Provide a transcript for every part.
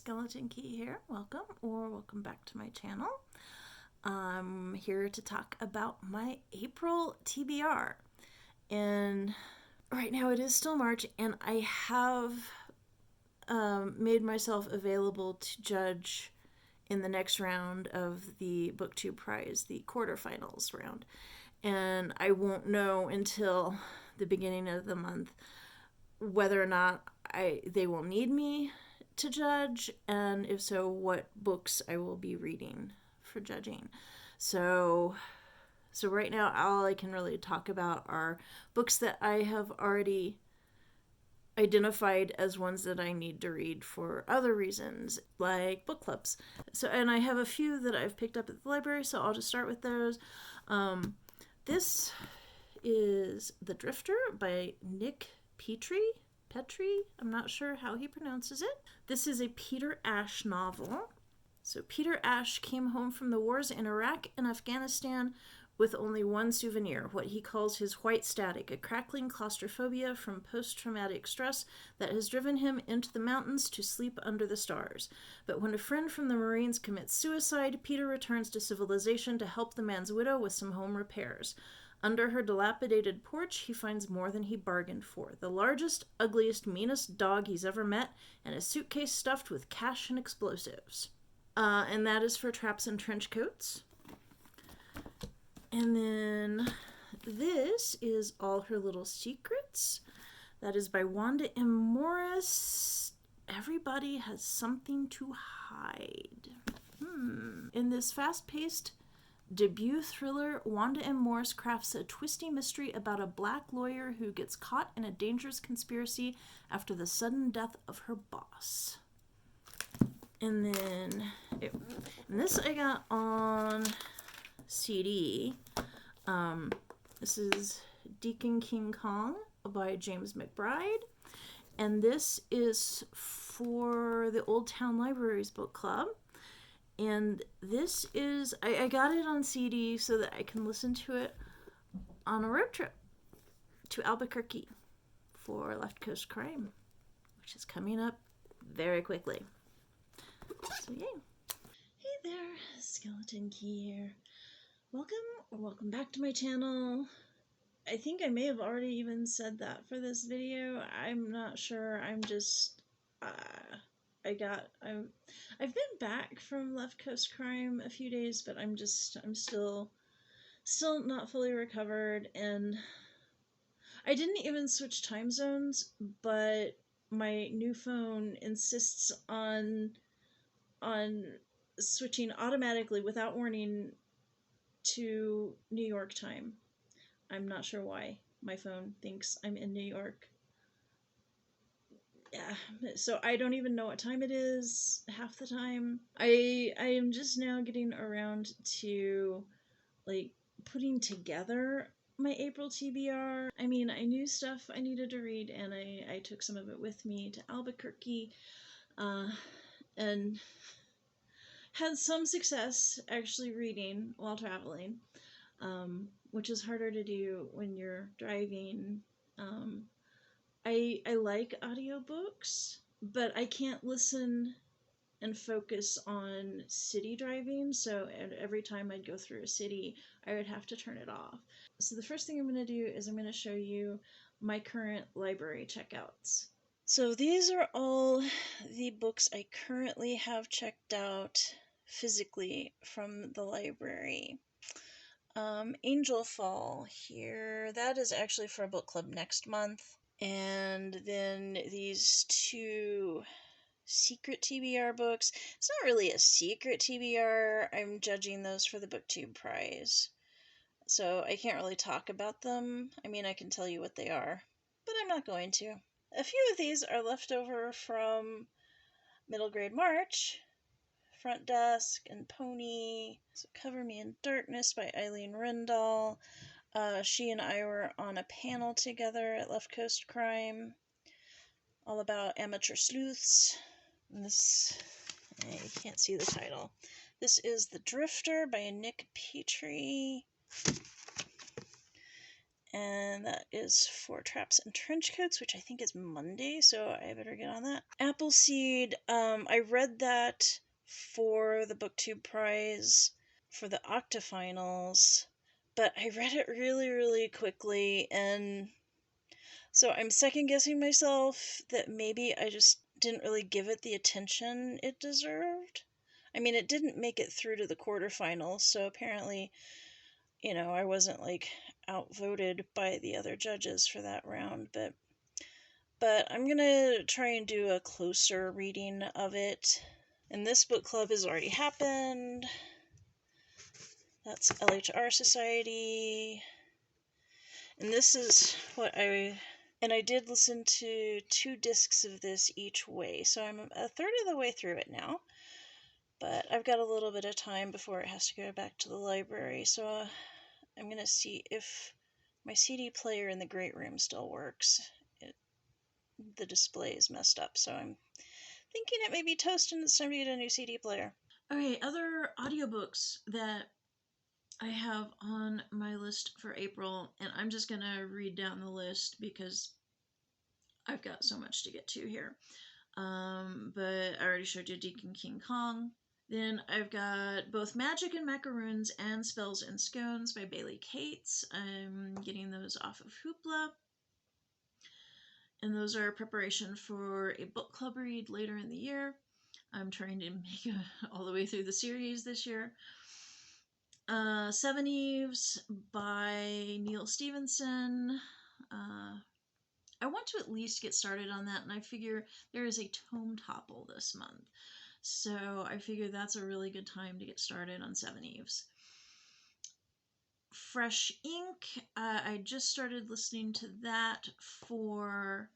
Skeleton Key here. Welcome back to my channel. I'm here to talk about my April TBR. And right now it is still March, and I have made myself available to judge in the next round of the BookTube prize, the quarterfinals round. And I won't know until the beginning of the month whether or not they will need me to judge, and if so, what books I will be reading for judging. So right now, all I can really talk about are books that I have already identified as ones that I need to read for other reasons, like book clubs. And I have a few that I've picked up at the library, so I'll just start with those. This is The Drifter by Nick Petrie. I'm not sure how he pronounces it. This is a Peter Ash novel. So Peter Ash came home from the wars in Iraq and Afghanistan with only one souvenir, what he calls his white static, a crackling claustrophobia from post-traumatic stress that has driven him into the mountains to sleep under the stars. But when a friend from the Marines commits suicide, Peter returns to civilization to help the man's widow with some home repairs. Under her dilapidated porch, he finds more than he bargained for. The largest, ugliest, meanest dog he's ever met, and a suitcase stuffed with cash and explosives. And that is for Traps and Trench Coats. And then this is All Her Little Secrets. That is by Wanda M. Morris. Everybody has something to hide. In this fast-paced debut thriller, Wanda M. Morris crafts a twisty mystery about a black lawyer who gets caught in a dangerous conspiracy after the sudden death of her boss. And then this I got on CD. This is Deacon King Kong by James McBride. And this is for the Old Town Libraries book club. And this is, I got it on CD so that I can listen to it on a road trip to Albuquerque for Left Coast Crime, which is coming up very quickly. So yay. Hey there, Skeleton Key here. Welcome back to my channel. I think I may have already even said that for this video. I'm not sure. I'm just, I've been back from Left Coast Crime a few days, but I'm still not fully recovered, and I didn't even switch time zones, but my new phone insists on switching automatically without warning to New York time. I'm not sure why my phone thinks I'm in New York. Yeah, so I don't even know what time it is half the time. I am just now getting around to like putting together my April TBR. I mean, I knew stuff I needed to read, and I took some of it with me to Albuquerque, and had some success actually reading while traveling, which is harder to do when you're driving. I like audiobooks, but I can't listen and focus on city driving, so every time I'd go through a city, I would have to turn it off. So the first thing I'm going to do is I'm going to show you my current library checkouts. So these are all the books I currently have checked out physically from the library. Angel Fall here, that is actually for a book club next month. And then these two secret TBR books. It's not really a secret TBR. I'm judging those for the BookTube prize, so I can't really talk about them. I mean, I can tell you what they are, but I'm not going to. A few of these are left over from Middle Grade March. Front Desk and Pony. So Cover Me in Darkness by Eileen Rendall. She and I were on a panel together at Left Coast Crime, all about amateur sleuths. And this, you can't see the title. This is The Drifter by Nick Petrie. and that is for Traps and Trenchcoats, which I think is Monday, so I better get on that. Appleseed, I read that for the BookTube prize for the Octafinals, but I read it really, really quickly, and so I'm second guessing myself that maybe I just didn't really give it the attention it deserved. I mean, it didn't make it through to the quarterfinals, so apparently, I wasn't outvoted by the other judges for that round, but I'm gonna try and do a closer reading of it. And this book club has already happened. That's LHR Society. And this is and I did listen to 2 discs of this each way, so I'm a third of the way through it now. But I've got a little bit of time before it has to go back to the library, so I'm going to see if my CD player in the great room still works. The display is messed up, so I'm thinking it may be toast and it's time to get a new CD player. Okay, other audiobooks that I have on my list for April, and I'm just going to read down the list because I've got so much to get to here. But I already showed you Deacon King Kong. Then I've got both Magic and Macaroons and Spells and Scones by Bailey Cates. I'm getting those off of Hoopla. And those are preparation for a book club read later in the year. I'm trying to make it all the way through the series this year. Seven Eves by Neil Stevenson. I want to at least get started on that, and I figure there is a tome topple this month. So I figure that's a really good time to get started on Seven Eves. Fresh Ink, I just started listening to that for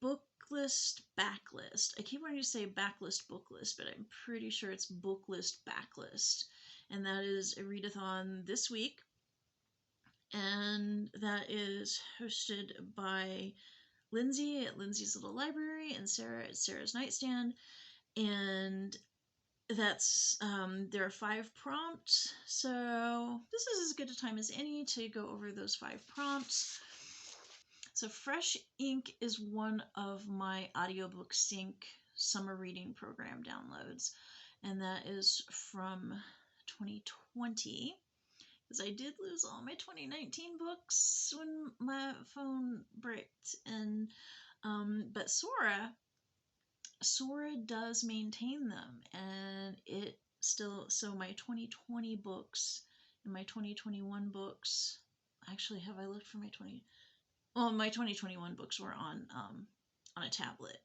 Booklist Backlist. I keep wanting to say Backlist Booklist, but I'm pretty sure it's Booklist Backlist. And that is a readathon this week. And that is hosted by Lindsay at Lindsay's Little Library and Sarah at Sarah's Nightstand. And that's there are 5 prompts, so this is as good a time as any to go over those 5 prompts. So Fresh Ink is one of my audiobook sync summer reading program downloads, and that is from 2020, because I did lose all my 2019 books when my phone bricked. And but Sora does maintain them, and it still, so my 2020 books and my 2021 books, actually, have I looked for my my 2021 books were on a tablet,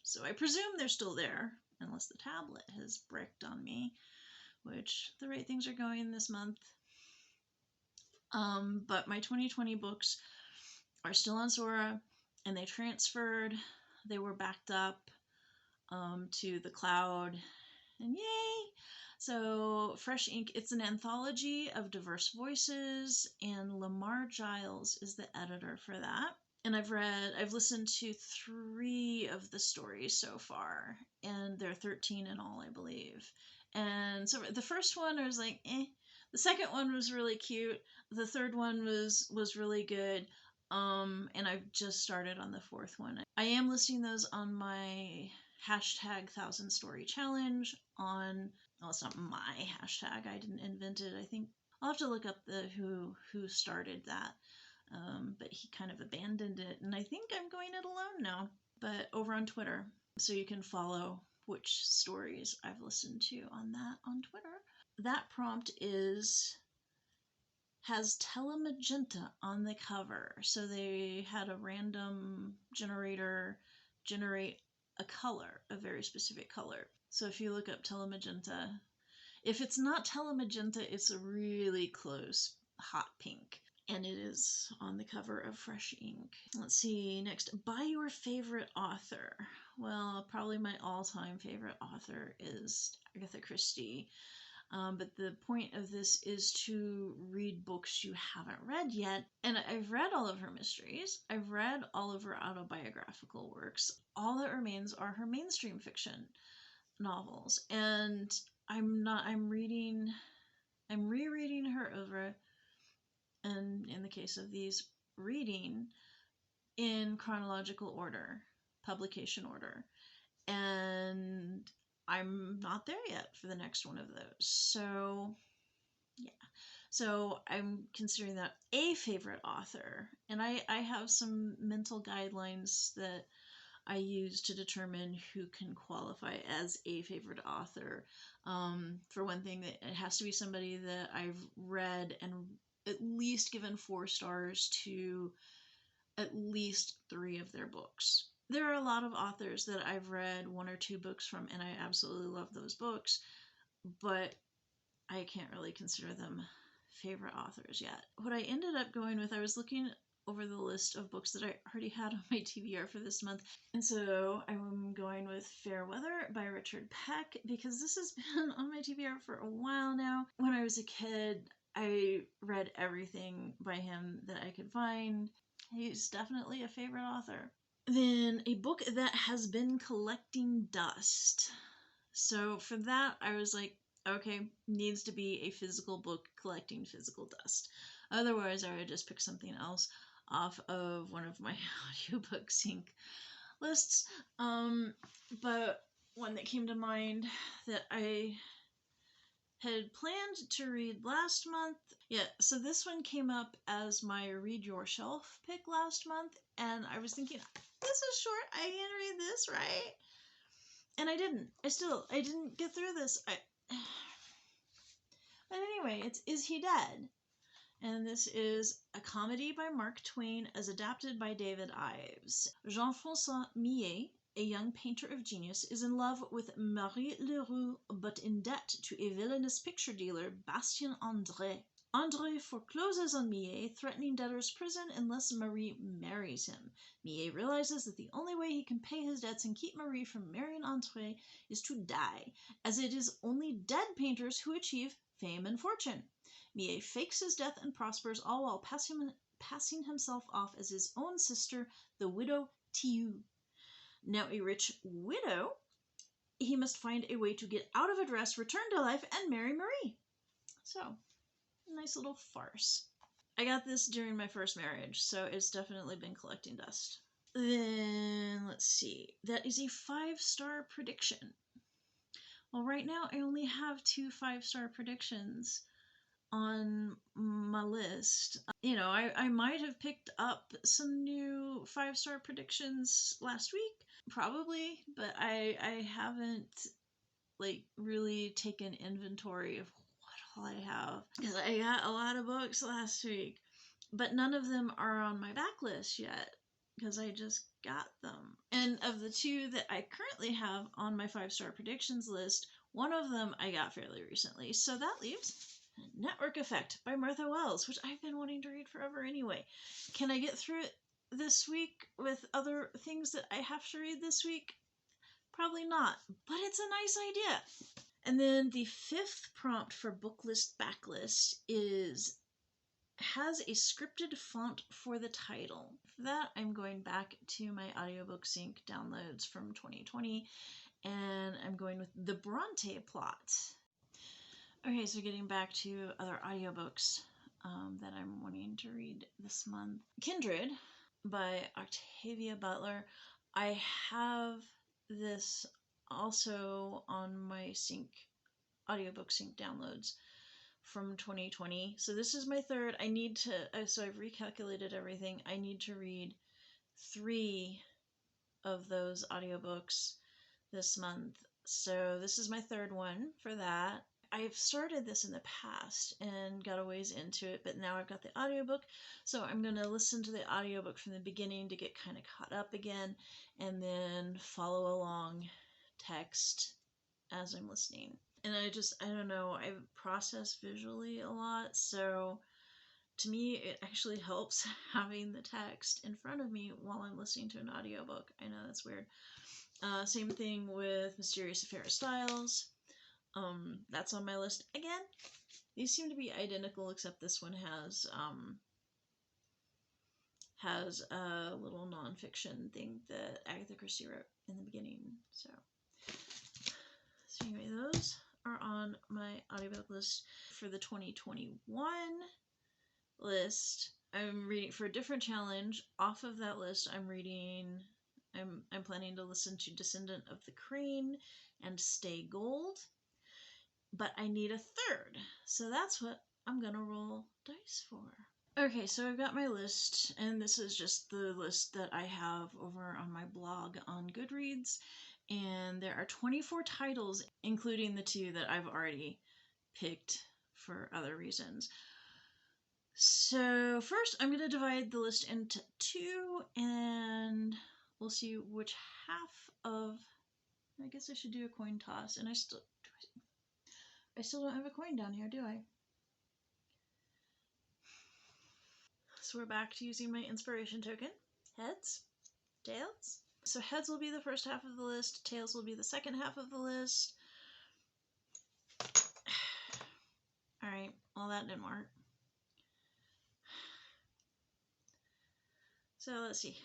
so I presume they're still there unless the tablet has bricked on me, which the right things are going this month. But my 2020 books are still on Sora, and they transferred. They were backed up to the cloud, and yay! So Fresh Ink, it's an anthology of diverse voices, and Lamar Giles is the editor for that. And I've listened to 3 of the stories so far, and there are 13 in all, I believe. And so the first one I was like, eh. The second one was really cute. The third one was really good. And I've just started on the 4th one. I am listing those on my hashtag 1000 story challenge on, well, it's not my hashtag, I didn't invent it. I think I'll have to look up who started that. But he kind of abandoned it, and I think I'm going it alone now, but over on Twitter, so you can follow which stories I've listened to on Twitter. That prompt has telemagenta on the cover, so they had a random generator generate a color, a very specific color. So if you look up telemagenta, if it's not telemagenta, it's a really close hot pink, and it is on the cover of Fresh Ink. Let's see, next, by your favorite author. Well, probably my all-time favorite author is Agatha Christie. But the point of this is to read books you haven't read yet. And I've read all of her mysteries. I've read all of her autobiographical works. All that remains are her mainstream fiction novels. And I'm rereading her oeuvre, and in the case of these, reading in chronological order, publication order. And I'm not there yet for the next one of those. So, yeah. So I'm considering that a favorite author. And I have some mental guidelines that I use to determine who can qualify as a favorite author. For one thing, it has to be somebody that I've read and at least given 4 stars to at least 3 of their books. There are a lot of authors that I've read 1 or 2 books from, and I absolutely love those books, but I can't really consider them favorite authors yet. What I ended up going with, I was looking over the list of books that I already had on my TBR for this month, and so I'm going with Fair Weather by Richard Peck, because this has been on my TBR for a while now. When I was a kid, I read everything by him that I could find. He's definitely a favorite author. Then a book that has been collecting dust. So for that, I was like, okay, needs to be a physical book collecting physical dust. Otherwise, I would just pick something else off of one of my audiobook sync lists. But one that came to mind that I had planned to read last month. Yeah, so this one came up as my Read Your Shelf pick last month, and I was thinking, this is short, I can read this, right? And I didn't. I didn't get through this. But anyway, it's Is He Dead? And this is a comedy by Mark Twain as adapted by David Ives. Jean-François Millet, a young painter of genius, is in love with Marie Leroux, but in debt to a villainous picture dealer, Bastien André. André forecloses on Millet, threatening debtor's prison unless Marie marries him. Millet realizes that the only way he can pay his debts and keep Marie from marrying André is to die, as it is only dead painters who achieve fame and fortune. Millet fakes his death and prospers, all while passing himself off as his own sister, the widow Thieu. Now a rich widow, he must find a way to get out of a dress, return to life, and marry Marie. So, nice little farce. I got this during my first marriage, so it's definitely been collecting dust. Then, let's see. That is a 5-star prediction. Well, right now I only have 2 5-star predictions on my list. I might have picked up some new 5-star predictions last week, probably, but I haven't really taken inventory of what all I have, because I got a lot of books last week, but none of them are on my backlist yet because I just got them. And of the 2 that I currently have on my 5-star predictions list, one of them I got fairly recently, so that leaves Network Effect by Martha Wells, which I've been wanting to read forever anyway. Can I get through it this week with other things that I have to read this week? Probably not, but it's a nice idea. And then the 5th prompt for Booklist Backlist has a scripted font for the title. For that, I'm going back to my audiobook sync downloads from 2020, and I'm going with The Bronte Plot. Okay, so getting back to other audiobooks that I'm wanting to read this month. Kindred by Octavia Butler. I have this also on my audiobook sync downloads from 2020. So this is my 3rd. I need to, so I've recalculated everything. I need to read 3 of those audiobooks this month. So this is my 3rd one for that. I've started this in the past and got a ways into it, but now I've got the audiobook, so I'm going to listen to the audiobook from the beginning to get kind of caught up again, and then follow along text as I'm listening. And I don't know, I process visually a lot, so to me it actually helps having the text in front of me while I'm listening to an audiobook. I know that's weird. Same thing with Mysterious Affair of Styles. That's on my list. Again, these seem to be identical, except this one has a little nonfiction thing that Agatha Christie wrote in the beginning. So anyway, those are on my audiobook list for the 2021 list, I'm reading for a different challenge. Off of that list, I'm planning to listen to Descendant of the Crane and Stay Gold. But I need a third. So that's what I'm gonna roll dice for. Okay, so I've got my list, and this is just the list that I have over on my blog on Goodreads. And there are 24 titles, including the 2 that I've already picked for other reasons. So first, I'm going to divide the list into 2, and we'll see which half of. I guess I should do a coin toss, and I still don't have a coin down here, do I? So we're back to using my inspiration token. Heads, tails. So heads will be the first half of the list, tails will be the second half of the list. Alright, well that didn't work. So let's see.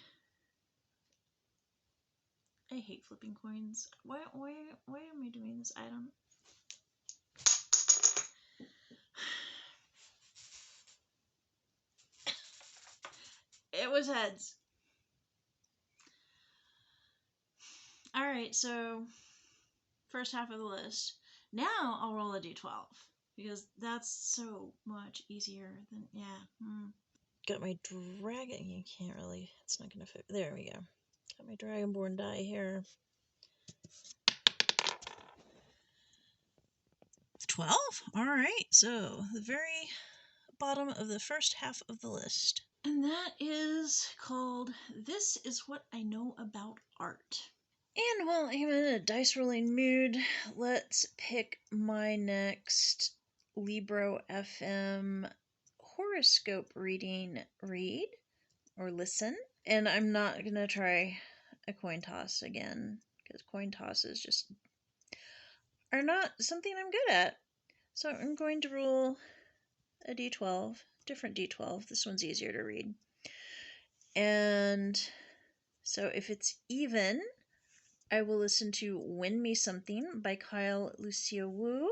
I hate flipping coins. Why am I doing this item? It was heads. Alright, so first half of the list. Now I'll roll a d12 because that's so much easier than, Got my dragon. You can't really, it's not going to fit. There we go. Got my dragonborn die here. 12? Alright, so the very bottom of the first half of the list. And that is called This Is What I Know About Art. And while I'm in a dice rolling mood, let's pick my next Libro FM horoscope reading read or listen. And I'm not going to try a coin toss again because coin tosses just are not something I'm good at. So I'm going to roll a d12, different d12. This one's easier to read. And so if it's even, I will listen to Win Me Something by Kyle Lucia Wu.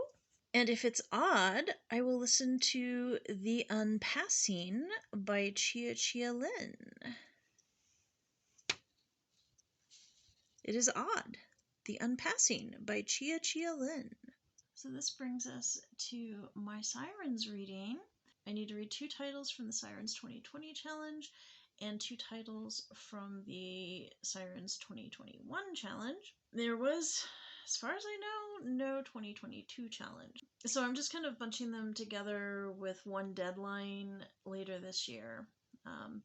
And if it's odd, I will listen to The Unpassing by Chia Lin. It is odd. The Unpassing by Chia Lin. So this brings us to my Sirens reading. I need to read 2 titles from the Sirens 2020 challenge and 2 titles from the Sirens 2021 challenge. There was, as far as I know, no 2022 challenge. So I'm just kind of bunching them together with one deadline later this year,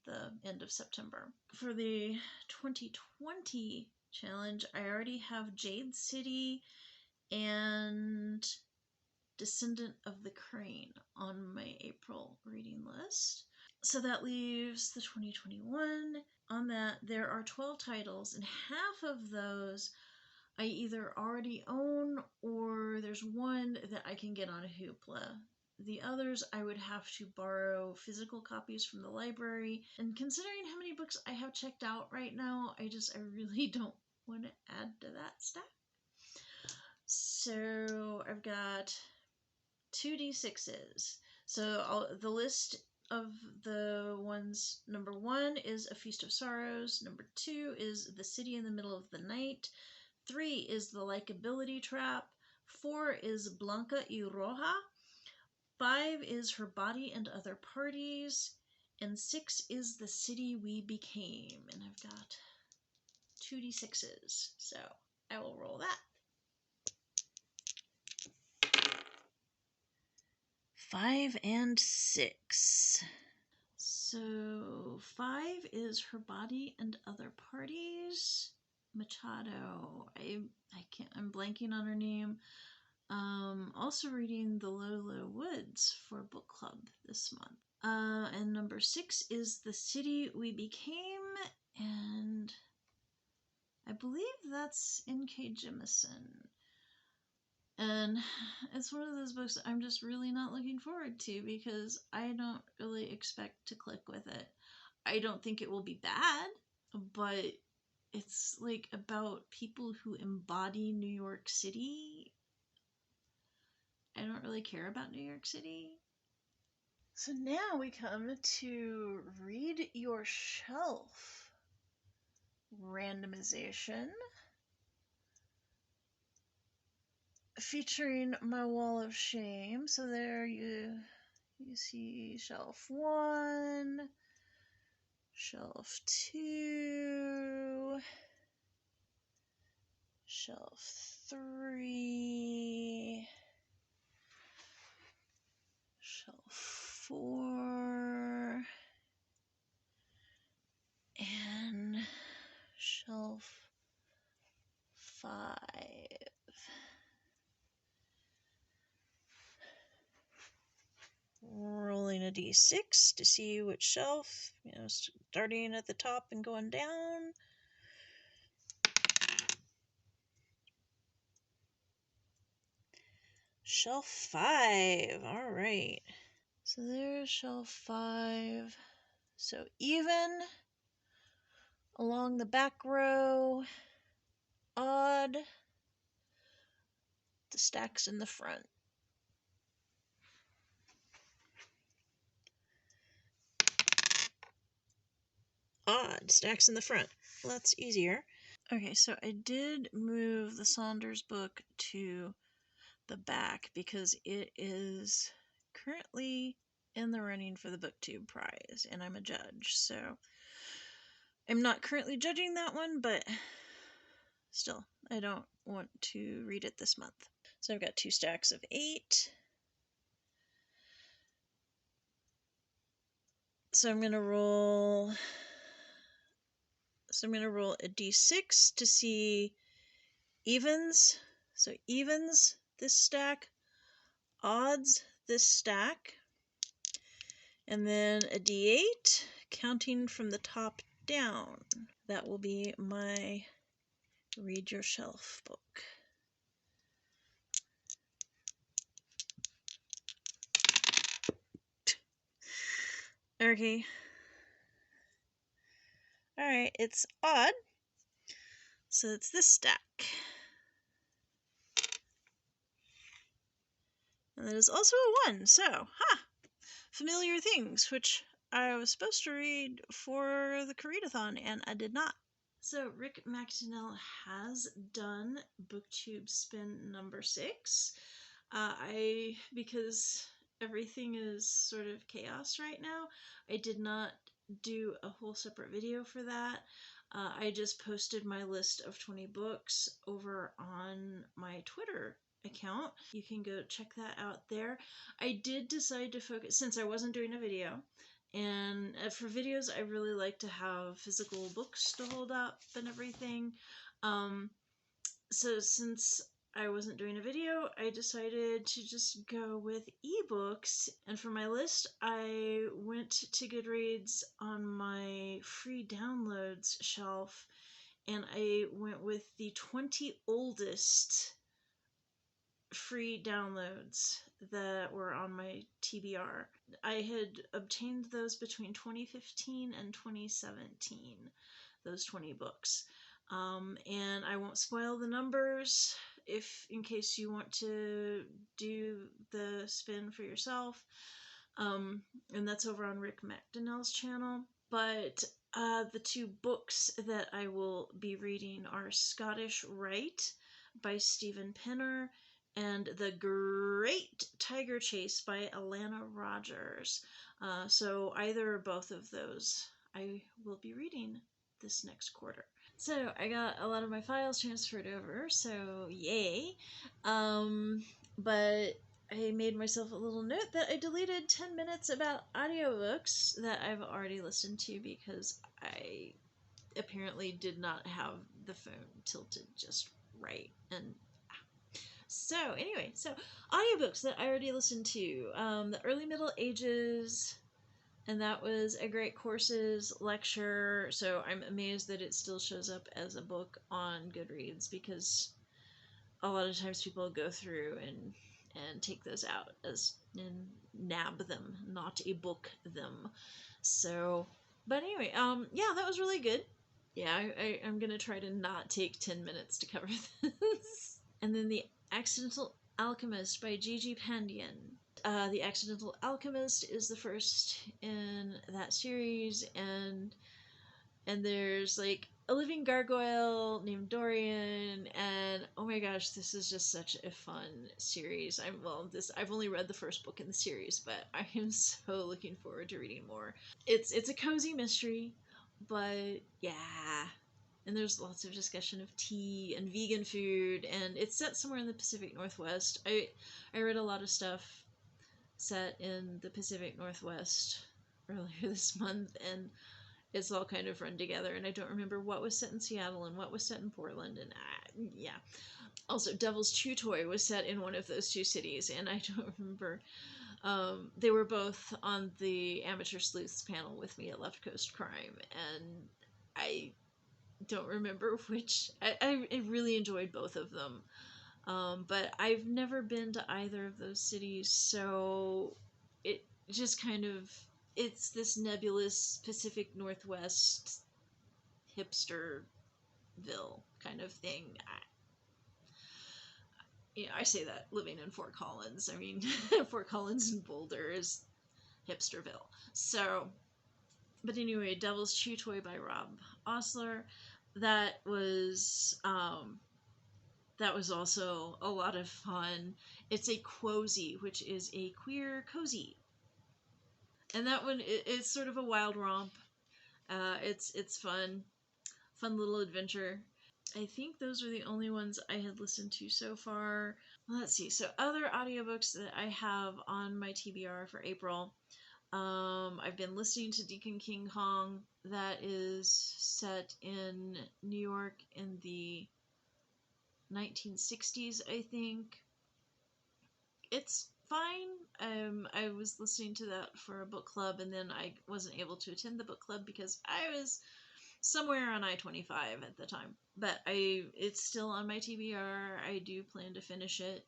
the end of September. For the 2020 challenge, I already have Jade City and Descendant of the Crane on my April reading list. So that leaves the 2021. On that, there are 12 titles, and half of those I either already own or there's one that I can get on Hoopla. The others I would have to borrow physical copies from the library. And considering how many books I have checked out right now, I really don't want to add to that stack. So I've got 2d6s. So the list of the ones, number 1 is A Feast of Sorrows, number 2 is The City in the Middle of the Night, 3 is The Likeability Trap, 4 is Blanca y Roja, 5 is Her Body and Other Parties, and 6 is The City We Became. And I've got 2d6s, so I will roll that. 5 and 6. So 5 is Her Body and Other Parties. Machado. I'm blanking on her name. Also reading The Low Woods for book club this month. And number 6 is The City We Became, and I believe that's N.K. Jemisin. And it's one of those books I'm just really not looking forward to because I don't really expect to click with it. I don't think it will be bad, but it's like about people who embody New York City. I don't really care about New York City. So now we come to read your shelf randomization, featuring my wall of shame. So there you see shelf 1, shelf 2, shelf 3, shelf 4, and shelf 5. Rolling a d6 to see which shelf, starting at the top and going down. Shelf 5. All right. So there's shelf 5. So even along the back row, odd, the stacks in the front. Odd, stacks in the front. Well, that's easier. Okay, so I did move the Saunders book to the back because it is currently in the running for the BookTube prize, and I'm a judge, so I'm not currently judging that one, but still, I don't want to read it this month. So I've got 2 stacks of 8. So I'm gonna roll a d6 to see evens. So evens this stack, odds this stack, and then a d8 counting from the top down. That will be my Read Your Shelf book. Okay. Alright, it's odd. So it's this stack. And that is also a 1. So, familiar things, which I was supposed to read for the Readathon, and I did not. So Rick McDonnell has done BookTube spin number 6. Because everything is sort of chaos right now, I did not do a whole separate video for that. I just posted my list of 20 books over on my Twitter account. You can go check that out there. I did decide to focus, since I wasn't doing a video, and for videos I really like to have physical books to hold up and everything. So since I wasn't doing a video, I decided to just go with ebooks. And for my list, I went to Goodreads on my free downloads shelf, and I went with the 20 oldest free downloads that were on my TBR. I had obtained those between 2015 and 2017, those 20 books. And I won't spoil the numbers in case you want to do the spin for yourself. And that's over on Rick McDonnell's channel. But the 2 books that I will be reading are Scottish Rite by Stephen Pinner and The Great Tiger Chase by Alana Rogers. So either or both of those I will be reading this next quarter. So I got a lot of my files transferred over, so yay. But I made myself a little note that I deleted 10 minutes about audiobooks that I've already listened to because I apparently did not have the phone tilted just right. And so anyway, audiobooks that I already listened to. The Early Middle Ages, and that was a great courses lecture. So I'm amazed that it still shows up as a book on Goodreads, because a lot of times people go through and take those out and nab them, not ebook them. So, but anyway, yeah, that was really good. Yeah, I'm gonna try to not take 10 minutes to cover this. And then The Accidental Alchemist by Gigi Pandian. The Accidental Alchemist is the first in that series, and there's like a living gargoyle named Dorian, and oh my gosh, this is just such a fun series. I've only read the first book in the series, but I am so looking forward to reading more. It's a cozy mystery, but yeah. And there's lots of discussion of tea and vegan food, and it's set somewhere in the Pacific Northwest. I read a lot of stuff set in the Pacific Northwest earlier this month, and it's all kind of run together, and I don't remember what was set in Seattle and what was set in Portland, and yeah. Also, Devil's Chew Toy was set in one of those two cities, and I don't remember. They were both on the Amateur Sleuths panel with me at Left Coast Crime, and I don't remember which. I really enjoyed both of them, but I've never been to either of those cities, so it just kind of, it's this nebulous Pacific Northwest hipsterville kind of thing. I say that living in Fort Collins. I mean, Fort Collins and Boulder is hipsterville. So, but anyway, Devil's Chew Toy by Rob Osler. That was also a lot of fun. It's a quozy, which is a queer cozy, and that one it's sort of a wild romp. It's fun little adventure. I think those are the only ones I had listened to so far. Let's see. So other audiobooks that I have on my TBR for April. I've been listening to Deacon King Kong. That is set in New York in the 1960s, I think. It's fine. I was listening to that for a book club, and then I wasn't able to attend the book club because I was somewhere on I-25 at the time. But it's still on my TBR. I do plan to finish it,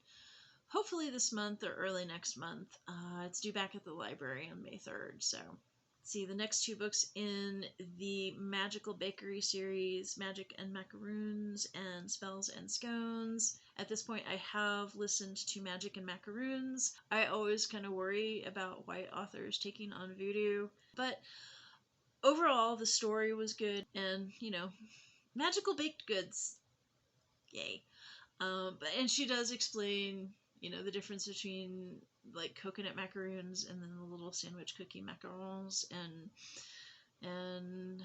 hopefully this month or early next month. It's due back at the library on May 3rd. So, see, the next two books in the Magical Bakery series, Magic and Macaroons and Spells and Scones. At this point, I have listened to Magic and Macaroons. I always kind of worry about white authors taking on voodoo, but overall, the story was good, and magical baked goods, yay. And she does explain, the difference between like coconut macaroons and then the little sandwich cookie macarons, and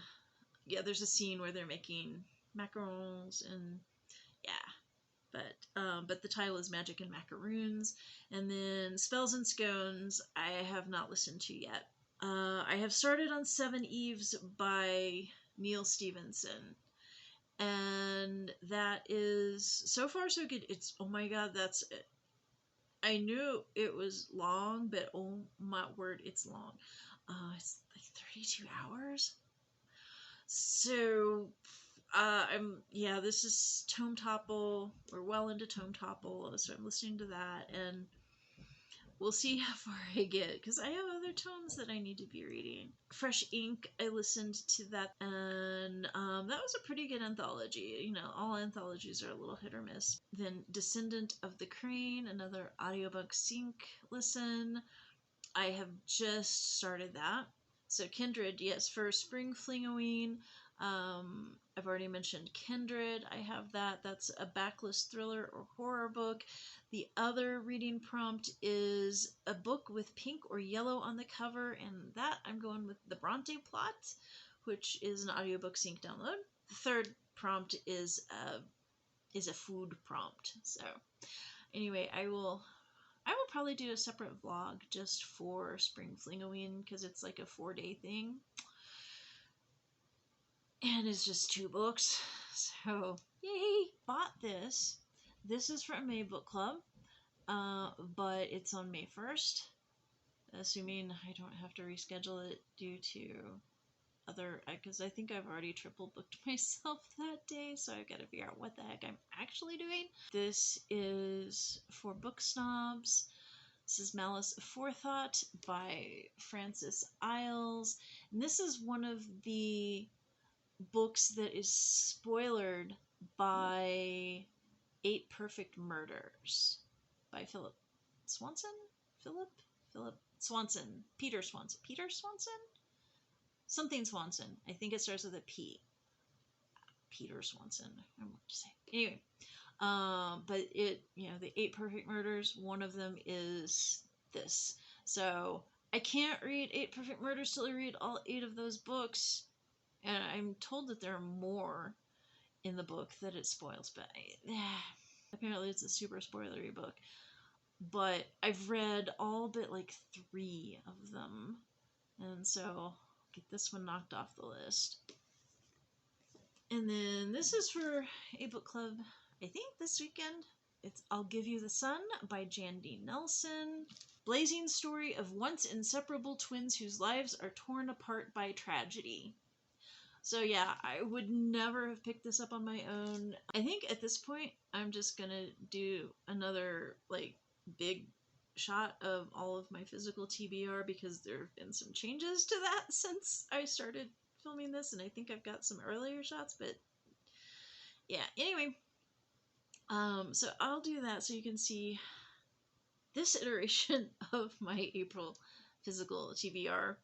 yeah, there's a scene where they're making macarons, and yeah. But the title is Magic and Macaroons, and then Spells and Scones I have not listened to yet. I have started on Seven Eves by Neil Stevenson, and that is so far so good. It's, oh my god, that's it. I knew it was long, but oh my word, it's long. It's like 32 hours. So, this is Tome Topple. We're well into Tome Topple, so I'm listening to that, and we'll see how far I get, because I have other tomes that I need to be reading. Fresh Ink, I listened to that, and that was a pretty good anthology. All anthologies are a little hit or miss. Then Descendant of the Crane, another audiobook sync listen. I have just started that. So Kindred, yes, for Spring Flingoween. I've already mentioned Kindred. I have that. That's a backlist thriller or horror book. The other reading prompt is a book with pink or yellow on the cover, and that I'm going with The Bronte Plot, which is an audiobook sync download. The third prompt is a food prompt. So anyway, I will probably do a separate vlog just for Spring Flingoween, because it's like a 4-day thing. And it's just 2 books. So, yay! Bought this. This is from May Book Club, but it's on May 1st, assuming I don't have to reschedule it due to because I think I've already triple booked myself that day, so I've got to figure out what the heck I'm actually doing. This is for book snobs. This is Malice Aforethought by Frances Isles. And this is one of the books that is spoilered by 8 Perfect Murders by Philip Swanson? Philip Swanson. Peter Swanson. Peter Swanson? Something Swanson. I think it starts with a P. Peter Swanson. I don't know what to say. Anyway, but the 8 Perfect Murders, one of them is this. So I can't read 8 Perfect Murders till I read all 8 of those books. And I'm told that there are more in the book that it spoils, but apparently it's a super spoilery book. But I've read all but like 3 of them. And so I'll get this one knocked off the list. And then this is for a book club, I think this weekend. It's I'll Give You the Sun by Jan D. Nelson. Blazing story of once inseparable twins whose lives are torn apart by tragedy. So yeah, I would never have picked this up on my own. I think at this point, I'm just gonna do another like big shot of all of my physical TBR because there have been some changes to that since I started filming this, and I think I've got some earlier shots, but yeah, anyway. So I'll do that so you can see this iteration of my April physical TBR.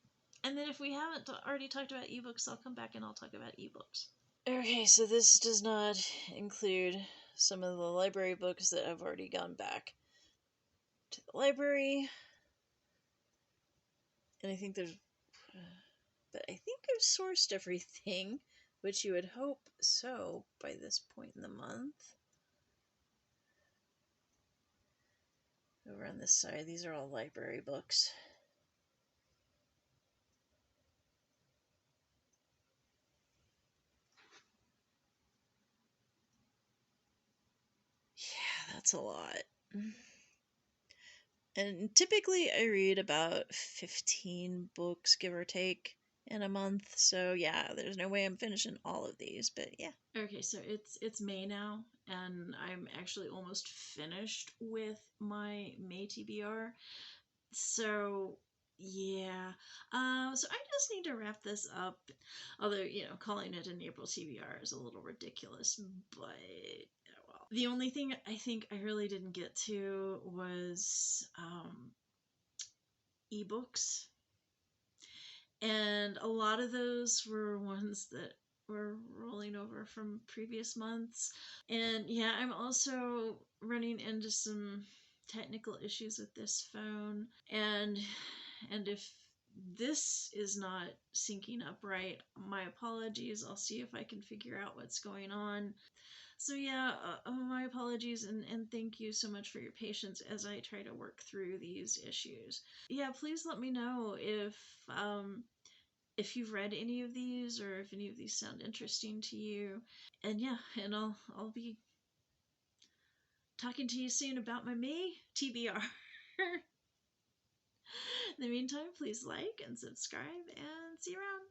And then if we haven't already talked about ebooks, I'll come back and I'll talk about ebooks. Okay, so this does not include some of the library books that have already gone back to the library. And I think there's... But I think I've sourced everything, which you would hope so by this point in the month. Over on this side, these are all library books. Yeah, that's a lot. And typically I read about 15 books, give or take, in a month. So yeah, there's no way I'm finishing all of these, but yeah. Okay, so it's May now, and I'm actually almost finished with my May TBR. So yeah. So I just need to wrap this up. Although, calling it an April TBR is a little ridiculous, but well. The only thing I think I really didn't get to was ebooks. And a lot of those were ones that were rolling over from previous months. And yeah, I'm also running into some technical issues with this phone. And if this is not syncing up right, my apologies. I'll see if I can figure out what's going on. So yeah, my apologies, and thank you so much for your patience as I try to work through these issues. Yeah, please let me know if you've read any of these or if any of these sound interesting to you. And yeah, and I'll be talking to you soon about my May TBR. In the meantime, please like and subscribe, and see you around.